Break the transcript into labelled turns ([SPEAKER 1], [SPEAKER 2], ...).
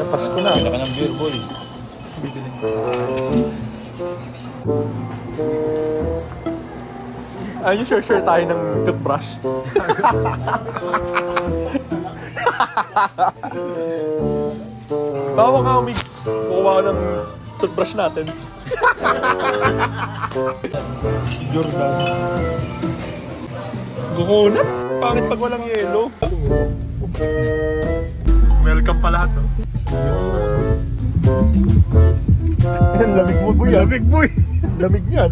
[SPEAKER 1] Pasko na.
[SPEAKER 2] Kailangan ng beer boy.
[SPEAKER 1] Bibili. Ayun, share tayo ng toothbrush. Bawa ka, Migs. Kukuha ka ng toothbrush natin.
[SPEAKER 2] Jordan.
[SPEAKER 1] Gukunat? Pangit pag walang yelo. Welcome pa lahat, no? Yan, lamig mo, boy.
[SPEAKER 2] Lamig boy.
[SPEAKER 1] Lamig yan.